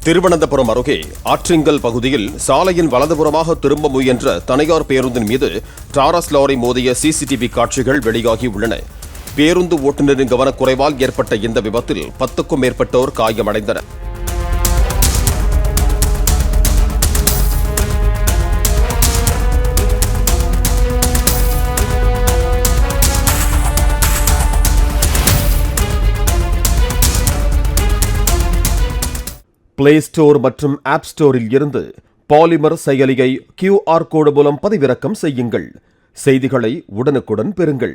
திருவனந்தபுரம் அருகே ஆற்றிங்கல் பகுதியில் சாலையின் வலதுபுறமாக திரும்ப முயன்ற தனியார் பேருந்தின் மீது டாரஸ் லாரி மோதிய சிசிடிவி காட்சிகள் வெளியாகியுள்ளன. பேருந்து ஓட்டுநரின் கவனக்குறைவால் ஏற்பட்ட இந்த விபத்தில் 10க்கும் மேற்பட்டோர் காயமடைந்தனர். பிளே ஸ்டோர் மற்றும் ஆப் ஸ்டோரில் இருந்து பாலிமர் செயலியை QR கோடு மூலம் பதிவிறக்கம் செய்யுங்கள். செய்திகளை உடனுக்குடன் பெறுங்கள்.